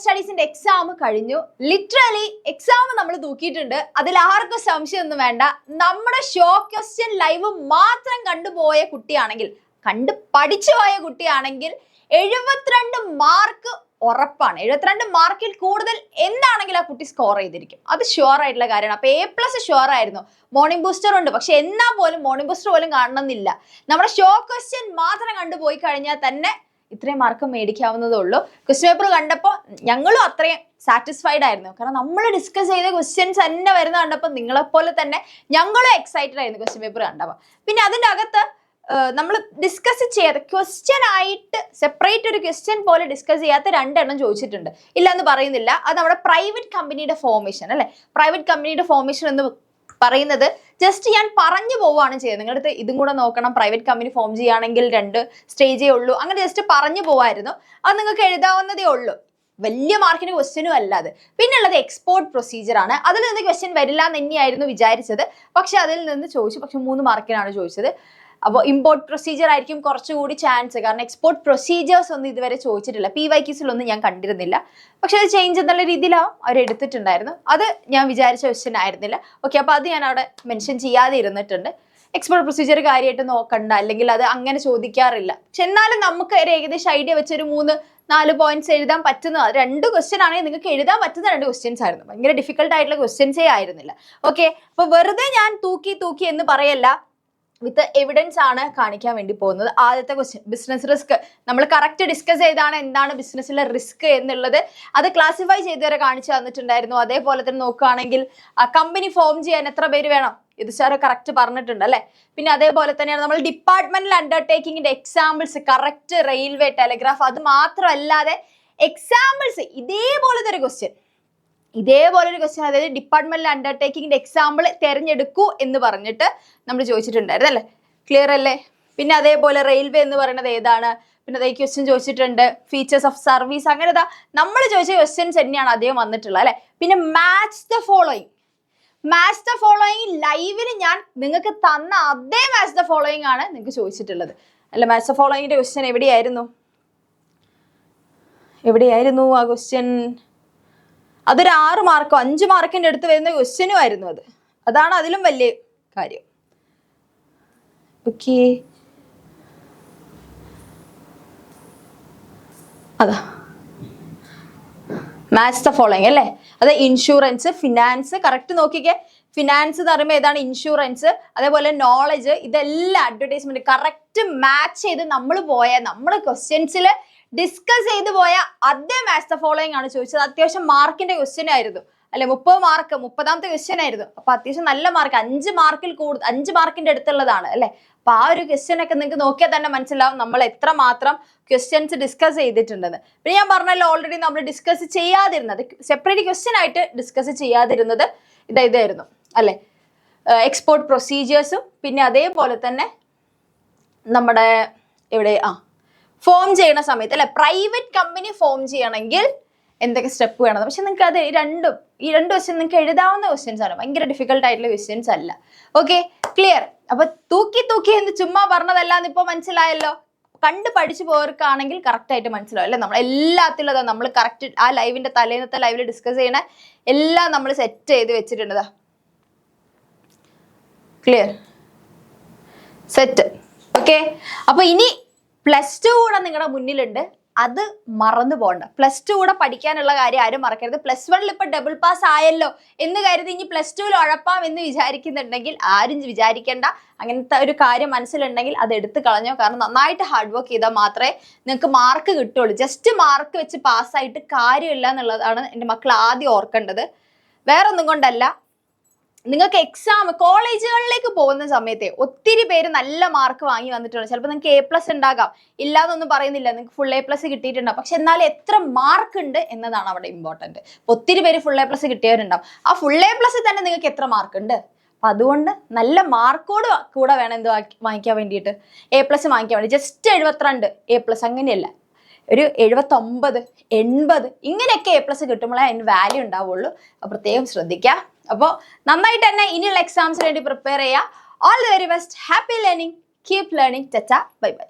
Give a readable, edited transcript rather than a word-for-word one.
സ്റ്റഡീസിന്റെ exam കഴിഞ്ഞു. Literally exam നമ്മൾ തൂക്കിയിട്ടുണ്ട്. അതിൽ ആർക്കും സംശയമൊന്നും വേണ്ട. നമ്മുടെ ഷോ ക്വസ്റ്റ്യൻ ലൈവ് മാത്രം കണ്ടുപോയ കുട്ടിയാണെങ്കിൽ, കണ്ട് പഠിച്ചു പോയ കുട്ടിയാണെങ്കിൽ 72 മാർക്ക് ഉറപ്പാണ്. 72 മാർക്കിൽ കൂടുതൽ എന്താണെങ്കിലും ആ കുട്ടി സ്കോർ ചെയ്തിരിക്കും. അത് ഷുവർ ആയിട്ടുള്ള കാര്യമാണ്. അപ്പൊ A+ ഷുവർ ആയിരുന്നു. മോർണിംഗ് ബൂസ്റ്റർ ഉണ്ട്, പക്ഷെ എന്നാൽ പോലും മോർണിംഗ് ബൂസ്റ്റർ പോലും കാണണമെന്നില്ല. നമ്മുടെ ഷോ ക്വസ്റ്റ്യൻ മാത്രം കണ്ടുപോയി കഴിഞ്ഞാൽ തന്നെ ഇത്രയും മാർക്ക് മേടിക്കാവുന്നതേ ഉള്ളൂ. ക്വസ്റ്റ്യൻ പേപ്പർ കണ്ടപ്പോൾ ഞങ്ങളും അത്രയും സാറ്റിസ്ഫൈഡ് ആയിരുന്നു. കാരണം നമ്മൾ ഡിസ്കസ് ചെയ്ത ക്വസ്റ്റ്യൻസ് തന്നെ വരുന്ന കണ്ടപ്പോൾ നിങ്ങളെപ്പോലെ തന്നെ ഞങ്ങളും എക്സൈറ്റഡ് ആയിരുന്നു ക്വസ്റ്റ്യൻ പേപ്പർ കണ്ടപ്പോൾ. പിന്നെ അതിൻ്റെ അകത്ത് നമ്മൾ ഡിസ്കസ് ചെയ്യാതെ ക്വസ്റ്റ്യൻ ആയിട്ട് സെപ്പറേറ്റ് ഒരു ക്വസ്റ്റ്യൻ പോലെ ഡിസ്കസ് ചെയ്യാത്ത 2 എണ്ണം ചോദിച്ചിട്ടുണ്ട്. ഇല്ല എന്ന് പറയുന്നില്ല. അത് നമ്മുടെ പ്രൈവറ്റ് കമ്പനിയുടെ ഫോർമേഷൻ അല്ലെ. പ്രൈവറ്റ് കമ്പനിയുടെ ഫോർമേഷൻ എന്ന് പറയുന്നത് ജസ്റ്റ് ഞാൻ പറഞ്ഞു പോവുകയാണ് ചെയ്യുന്നത്. നിങ്ങളുടെ ഇതും കൂടെ നോക്കണം. പ്രൈവറ്റ് കമ്പനി ഫോം ചെയ്യുകയാണെങ്കിൽ 2 സ്റ്റേജേ ഉള്ളൂ. അങ്ങനെ ജസ്റ്റ് പറഞ്ഞു പോവായിരുന്നു. അത് നിങ്ങൾക്ക് എഴുതാവുന്നതേ ഉള്ളൂ. വലിയ മാർക്കിന് ക്വസ്റ്റ്യനും അല്ലാതെ. പിന്നെ ഉള്ളത് എക്സ്പോർട്ട് പ്രൊസീജിയർ ആണ്. അതിൽ നിന്ന് ക്വസ്റ്റ്യൻ വരില്ല എന്ന് തന്നെയായിരുന്നു വിചാരിച്ചത്. പക്ഷെ അതിൽ നിന്ന് ചോദിച്ചു. പക്ഷെ 3 മാർക്കിനാണ് ചോദിച്ചത്. അപ്പോൾ ഇമ്പോർട്ട് പ്രൊസീജിയർ ആയിരിക്കും കുറച്ചുകൂടി ചാൻസ്. കാരണം എക്സ്പോർട്ട് പ്രൊസീജിയേഴ്സ് ഒന്നും ഇതുവരെ ചോദിച്ചിട്ടില്ല. PYQസിലൊന്നും ഞാൻ കണ്ടിരുന്നില്ല. പക്ഷെ അത് ചേഞ്ച് എന്നുള്ള രീതിയിലാവും അവർ എടുത്തിട്ടുണ്ടായിരുന്നു. അത് ഞാൻ വിചാരിച്ച ക്വസ്റ്റ്യൻ ആയിരുന്നില്ല. ഓക്കെ, അപ്പോൾ അത് ഞാൻ അവിടെ മെൻഷൻ ചെയ്യാതെ ഇരുന്നിട്ടുണ്ട്. എക്സ്പോർട്ട് പ്രൊസീജിയർ കാര്യമായിട്ട് നോക്കണ്ട, അല്ലെങ്കിൽ അത് അങ്ങനെ ചോദിക്കാറില്ല. പക്ഷെ എന്നാലും നമുക്ക് ഒരു ഏകദേശം ഐഡിയ വെച്ചൊരു 3-4 പോയിന്റ്സ് എഴുതാൻ പറ്റുന്ന 2 ക്വസ്റ്റ്യൻ ആണെങ്കിൽ നിങ്ങൾക്ക് എഴുതാൻ പറ്റുന്ന 2 ക്വസ്റ്റ്യൻസ് ആയിരുന്നു. ഭയങ്കര ഡിഫിക്കൽട്ട് ആയിട്ടുള്ള ക്വസ്റ്റ്യൻസേ ആയിരുന്നില്ല. ഓക്കെ, അപ്പോൾ വെറുതെ ഞാൻ തൂക്കി എന്ന് പറയല്ല, വിത്ത് എവിഡൻസ് ആണ് കാണിക്കാൻ വേണ്ടി പോകുന്നത്. ആദ്യത്തെ ക്വസ്റ്റ്യൻ ബിസിനസ് റിസ്ക്. നമ്മൾ കറക്റ്റ് ഡിസ്കസ് ചെയ്താണ് എന്താണ് ബിസിനസ്സിലെ റിസ്ക് എന്നുള്ളത്. അത് ക്ലാസിഫൈ ചെയ്ത് വരെ കാണിച്ചു തന്നിട്ടുണ്ടായിരുന്നു. അതേപോലെ തന്നെ നോക്കുകയാണെങ്കിൽ കമ്പനി ഫോം ചെയ്യാൻ എത്ര പേര് വേണം, ഇത് സാറ് കറക്റ്റ് പറഞ്ഞിട്ടുണ്ട് അല്ലെ. പിന്നെ അതേപോലെ തന്നെയാണ് നമ്മൾ ഡിപ്പാർട്ട്മെന്റൽ അണ്ടർടേക്കിങ്ങിന്റെ എക്സാമ്പിൾസ്, കറക്റ്റ് റെയിൽവേ, ടെലിഗ്രാഫ്. അത് മാത്രമല്ലാതെ എക്സാമ്പിൾസ് ഇതേപോലത്തെ ഒരു ക്വസ്റ്റ്യൻ, അതായത് ഡിപ്പാർട്ട്മെന്റൽ അണ്ടർടേക്കിങ്ങിന്റെ എക്സാമ്പിൾ തിരഞ്ഞെടുക്കൂ എന്ന് പറഞ്ഞിട്ട് നമ്മൾ ചോദിച്ചിട്ടുണ്ടായിരുന്നു അല്ലേ. ക്ലിയർ അല്ലേ? പിന്നെ അതേപോലെ റെയിൽവേ എന്ന് പറയുന്നത് ഏതാണ്, പിന്നെ അതേ ക്വസ്റ്റ്യൻ ചോദിച്ചിട്ടുണ്ട്. Features of service. അങ്ങനെ നമ്മൾ ചോദിച്ച ക്വസ്റ്റ്യൻസ് തന്നെയാണ് അദ്ദേഹം വന്നിട്ടുള്ളത് അല്ലെ. പിന്നെ മാച്ച് ദ ഫോളോയിങ് ലൈവിന് ഞാൻ നിങ്ങൾക്ക് തന്ന അതേ മാച്ച് ദ ഫോളോയിങ് ആണ് നിങ്ങൾക്ക് ചോദിച്ചിട്ടുള്ളത് അല്ല. മാച്ച് ദ ഫോളോയിങ്ങിന്റെ ക്വസ്റ്റ്യൻ എവിടെയായിരുന്നു ആ ക്വസ്റ്റ്യൻ? അതൊരു 6 മാർക്കോ 5 മാർക്കിന്റെ അടുത്ത് വരുന്ന ക്വസ്റ്റ്യനും ആയിരുന്നു. അതാണ് അതിലും വലിയ കാര്യം. ഓക്കെ, അതാ മാച്ച് ദ ഫോളോയിങ് അല്ലേ. അത് ഇൻഷുറൻസ്, ഫിനാൻസ്. കറക്റ്റ് നോക്കിക്കേ. ഫിനാൻസ് എന്ന് പറയുമ്പോൾ ഏതാണ്? ഇൻഷുറൻസ്. അതേപോലെ നോളജ്. ഇതെല്ലാം അഡ്വർടൈസ്മെന്റ് കറക്റ്റ് മാച്ച് ചെയ്ത് നമ്മൾ ക്വസ്റ്റ്യൻസിൽ ഡിസ്കസ് ചെയ്തു പോയ അതേ മാച്ച് ദ ഫോളോയിങ് ആണ് ചോദിച്ചത്. അത്യാവശ്യം മാർക്കിന്റെ ക്വസ്റ്റ്യൻ ആയിരുന്നു അല്ലെ. 30 മാർക്ക് 30ാമത്തെ ക്വസ്റ്റ്യൻ ആയിരുന്നു. അപ്പൊ അത്യാവശ്യം നല്ല മാർക്ക്, 5 മാർക്കിൽ കൂടുതൽ, 5 മാർക്കിന്റെ അടുത്തുള്ളതാണ് അല്ലെ. അപ്പൊ ആ ഒരു ക്വസ്റ്റ്യൻ ഒക്കെ നിങ്ങൾക്ക് നോക്കിയാൽ തന്നെ മനസ്സിലാവും നമ്മൾ എത്രമാത്രം ക്വസ്റ്റ്യൻസ് ഡിസ്കസ് ചെയ്തിട്ടുണ്ടെന്ന്. പിന്നെ ഞാൻ പറഞ്ഞല്ലോ ഓൾറെഡി നമ്മൾ ഡിസ്കസ് ചെയ്യാതിരുന്നത്, സെപ്പറേറ്റ് ക്വസ്റ്റ്യൻ ആയിട്ട് ഡിസ്കസ് ചെയ്യാതിരുന്നത് ഇതായിരുന്നു അല്ലെ. എക്സ്പോർട്ട് പ്രൊസീജിയേഴ്സും പിന്നെ അതേപോലെ തന്നെ നമ്മുടെ ഫോം ചെയ്യുന്ന സമയത്ത് അല്ലെ, പ്രൈവറ്റ് കമ്പനി ഫോം ചെയ്യണമെങ്കിൽ എന്തൊക്കെ സ്റ്റെപ്പ് വേണം. പക്ഷെ നിങ്ങൾക്ക് അത് ഈ രണ്ട് ക്വസ്റ്റ്യൻ നിങ്ങൾക്ക് എഴുതാവുന്ന ക്വസ്റ്റ്യൻസ് ആണ്. ഭയങ്കര ഡിഫിക്കൽട്ട് ആയിട്ടുള്ള ക്വസ്റ്റ്യൻസ് അല്ല. Okay, clear? അപ്പൊ തൂക്കി എന്ന് ചുമ്മാ പറഞ്ഞതല്ലാന്ന് ഇപ്പൊ മനസ്സിലായല്ലോ. കണ്ട് പഠിച്ചു പോയവർക്കാണെങ്കിൽ കറക്റ്റ് ആയിട്ട് മനസ്സിലാവും അല്ലെ. നമ്മൾ എല്ലാത്തിലും നമ്മൾ കറക്റ്റ് ആ ലൈവിന്റെ തലേന്നത്തെ ലൈവിൽ ഡിസ്കസ് ചെയ്യണ എല്ലാം നമ്മൾ സെറ്റ് ചെയ്ത് വെച്ചിട്ടുണ്ട്. ക്ലിയർ? സെറ്റ്. ഓക്കെ, അപ്പൊ ഇനി +2 കൂടെ നിങ്ങളുടെ മുന്നിലുണ്ട്. അത് മറന്നു പോകണ്ട. +2 കൂടെ പഠിക്കാനുള്ള കാര്യം ആരും മറക്കരുത്. +1 ഇപ്പൊ ഡബിൾ പാസ് ആയല്ലോ എന്ന് കരുതി ഇനി +2 ഉഴപ്പാം എന്ന് വിചാരിക്കുന്നുണ്ടെങ്കിൽ ആരും വിചാരിക്കേണ്ട. അങ്ങനത്തെ ഒരു കാര്യം മനസ്സിലുണ്ടെങ്കിൽ അത് എടുത്തു കളഞ്ഞോ. കാരണം നന്നായിട്ട് ഹാർഡ് വർക്ക് ചെയ്താൽ മാത്രമേ നിങ്ങൾക്ക് മാർക്ക് കിട്ടുള്ളൂ. ജസ്റ്റ് മാർക്ക് വെച്ച് പാസ്സായിട്ട് കാര്യമില്ല എന്നുള്ളതാണ് എൻ്റെ മക്കൾ ആദ്യം ഓർക്കേണ്ടത്. വേറൊന്നും കൊണ്ടല്ല. നിങ്ങൾക്ക് എക്സാം കോളേജുകളിലേക്ക് പോകുന്ന സമയത്തെ ഒത്തിരി പേര് നല്ല മാർക്ക് വാങ്ങി വന്നിട്ടുണ്ട്. ചിലപ്പോൾ നിങ്ങൾക്ക് A+ ഉണ്ടാകാം, ഇല്ലാന്നൊന്നും പറയുന്നില്ല, നിങ്ങൾക്ക് ഫുൾ A+ കിട്ടിയിട്ടുണ്ടാവും. പക്ഷെ എന്നാലും എത്ര മാർക്ക് ഉണ്ട് എന്നതാണ് അവിടെ ഇമ്പോർട്ടൻറ്റ്. ഒത്തിരി പേര് ഫുൾ A+ കിട്ടിയവരുണ്ടാവും. ആ ഫുൾ A+ തന്നെ നിങ്ങൾക്ക് എത്ര മാർക്ക് ഉണ്ട്. അപ്പം അതുകൊണ്ട് നല്ല മാർക്കോട് കൂടെ വേണം എന്ത് വാങ്ങിക്കാൻ വേണ്ടിയിട്ട്, A+ വാങ്ങിക്കാൻ വേണ്ടി. ജസ്റ്റ് 72 A+ അങ്ങനെയല്ല, ഒരു 79, 80 ഇങ്ങനെയൊക്കെ A+ കിട്ടുമ്പോഴേ അതിന് വാല്യൂ ഉണ്ടാവുള്ളൂ. അപ്പോൾ പ്രത്യേകം ശ്രദ്ധിക്കുക. അപ്പോൾ നന്നായിട്ട് തന്നെ ഇനിയുള്ള എക്സാംസിന് വേണ്ടി പ്രിപ്പയർ ചെയ്യുക. All the very best. Happy learning. Keep learning. ചച്ച ബൈ ബൈ.